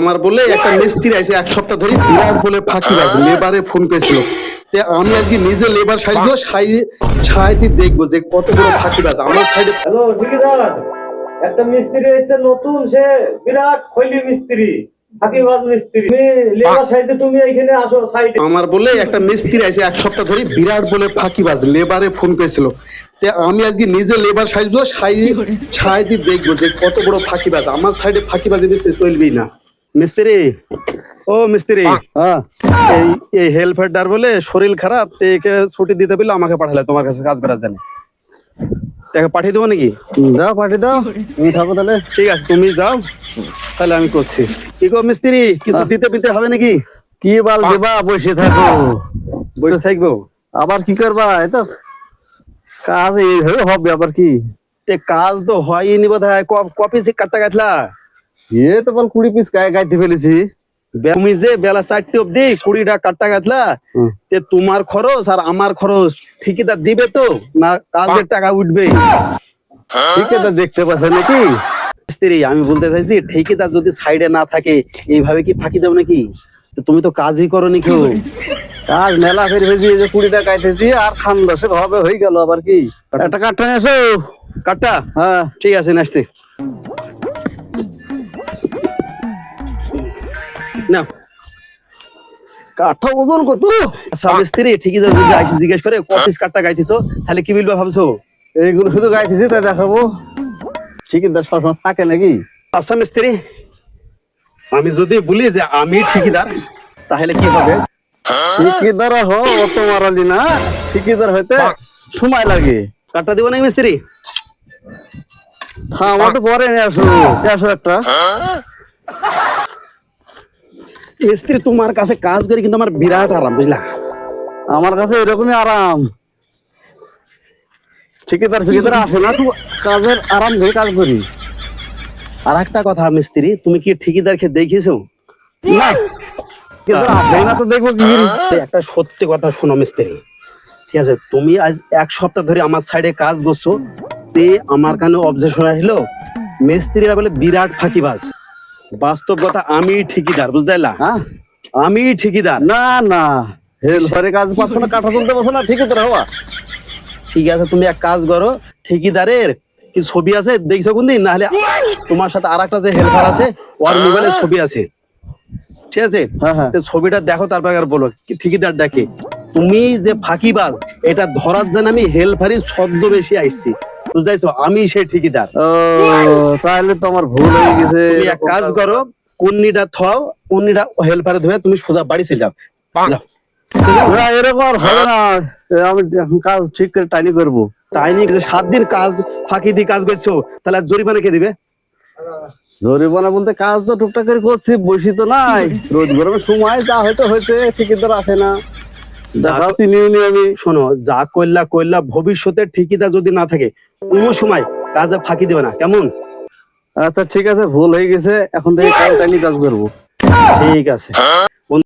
আমার বলে একটা মিস্ত্রি আছে এক সপ্তাহ ধরে বিরাট বলে ফাঁকিবাজ লেবারে ফোন করেছিল। আমি আজকে নিজে লেবার সাইজবো সাইজি দেখবো যে কত বড় ফাঁকিবাজ আমার সাইডে। হ্যালো ঠিকাদার, একটা মিস্ত্রি এসেছে নতুন, সে বিরাট খৈলি মিস্ত্রি, ফাঁকিবাজ মিস্ত্রি। তুমি লেবার সাইডে, তুমি এইখানে আসো সাইডে। আমার বলে একটা মিস্ত্রি আছে এক সপ্তাহ ধরে বিরাট বলে ফাঁকিবাজ লেবারে ফোন করেছিল। আমি আজকে নিজে লেবার সাইজবো সাইজি দেখবো যে কত বড় ফাঁকিবাজ আমার সাইডে। ফাঁকিবাজি মিস্ত্রি চলবেই না। মিস্ত্রি, ও মিস্ত্রি, এই এই হেল্পারটার বলে শরীর খারাপ, একে ছুটি দিতে বলে আমাকে পাঠালে তোমার কাছে কাজ করার জন্য। তাকে পাঠিয়ে দেবো নাকি? দাও, পাঠিয়ে দাও, তুমি থাকো তাহলে। ঠিক আছে, তুমি যাও, তাহলে আমি করছি। কি গো মিস্ত্রি, কিছু দিতে হবে নাকি? কি বাল দেবা, বসে থাকো। বসে থাকবো? আবার কি করবা? এতো কাজ এইভাবে হবে আবার কি? কাজ তো হয়নি বোধ হয়। কপি সে কাটটা গাছলা এ তো বল 20 পিস গাইতে ফেলেছি। তুমি যে বেলা 4টে অব্দি 20টা কাটটা গাছলা, তোমার খরচ আর আমার খরচ ঠিকাদার দিবে তো না? কাজের টাকা উঠবে। ঠিকাদার দেখতে পাচ্ছে নাকি? মিস্ত্রি, আমি বলতে চাইছি ঠিকাদার যদি সাইডে না থাকে এইভাবে কি ফাঁকি দেবো নাকি? তুমি তো কাজই করো নি কেউ। কাজ মেলা ফের ভেজি, যে 20টা গাইতেছি আর খান দশেক হবে, হয়ে গেল আবার কি? একটা কাঠটা এসো। কাটটা? হ্যাঁ ঠিক আছে, আসছি না। কাঠটা ওজন কত? আচ্ছা মিস্ত্রি, ঠিকাদার যদি আসি জিজ্ঞেস করে কপিস কাটটা গাইতেছো, তাহলে কি বলবো ভাবছো? এইগুলো শুধু গাইতেছি তাই দেখাবো। ঠিকাদার সবসময় থাকে নাকি? আচ্ছা মিস্ত্রি, আমি যদি বলি যে আমি ঠিকাদার, তাহলে কি হবে? ঠিকাদার হো, অত মারালি না। ঠিকাদার হইতে সময় লাগে। কাটটা দিব না মিস্ত্রি? হ্যাঁ, আমার তো পরে নিয়ে আসো, আসো একটা। মিস্ত্রি, তোমার কাছে কাজ করে কিন্তু আমার বিরাট আরাম, বুঝলা? আমার কাছে এরকমই আরাম। ঠিকাদার আসে না তো, কাজের আরাম ধরে কাজ করি। আর একটা কথা মিস্ত্রি, তুমি কি ঠিকাদারকে দেখিয়েছো? না, ঠিকাদার আসে না তো দেখবো কি? একটা সত্যি কথা শোনো মিস্ত্রি, ঠিক আছে? তুমি আজ এক সপ্তাহ ধরে আমার সাইডে কাজ করছো, তে আমার কানে অবজেকশন আসলো মিস্ত্রিরা বলে বিরাট ফাঁকিবাজ। বাস্তব কথা, আমি ঠিকাদার, বুঝতে পারলা? হ্যাঁ, আমি ঠিকাদার। না না, হেলপারে কাজ পাচ্ছ না, কাঠা তুলতে পারছো না, ঠিকাদার হওয়া? ঠিক আছে, তুমি এক কাজ করো, ঠিকাদারের কি ছবি আছে দেখছো কোনদিন? না হলে তোমার সাথে আর একটা যে হেল্পার আছে ওর মোবাইলে ছবি আছে, ঠিক আছে? হ্যাঁ হ্যাঁ, তো ছবিটা দেখো, তারপর আর বলো ঠিকাদার ডাকে। তুমি যে ফাঁকিবাজ এটা ধরার জন্য আমি হেল্পারই ছদ্মবেশে আসছি, বুঝতে পারছো? আমি সেই ঠিকাদার। ও তাহলে তো আমার ভুল হয়ে গেছে। তুমি এক কাজ করো, কন্নিটা থাও, কন্নিটা হেল্পারে ধরে তুমি সোজা বাড়ি চলে যাও। যাও। না, এরকম আর হবে না। আমি এখন কাজ ঠিক করে টাইনি করবো। তাই নিয়ে 7 দিন কাজ ফাঁকি দিয়ে কাজ করছো, তাহলে জরিমানা কে দিবে? জরিমানা বলতে কাজ তো টুকটাক করে করছি, বসি তো নাই। রোজ গরমের সময় যা হয়তো হয়েছে, ঠিকাদার আসে না, দেখা চিনিও আমি। শোনো, যা কইলা ভবিষ্যতে ঠিকাদার যদি না থাকে কোনো সময় কাজে ফাঁকি দেবে না, কেমন? আচ্ছা ঠিক আছে, ভুল হয়ে গেছে, এখন থেকে কাজ টাইনি কাজ করবো। ঠিক আছে।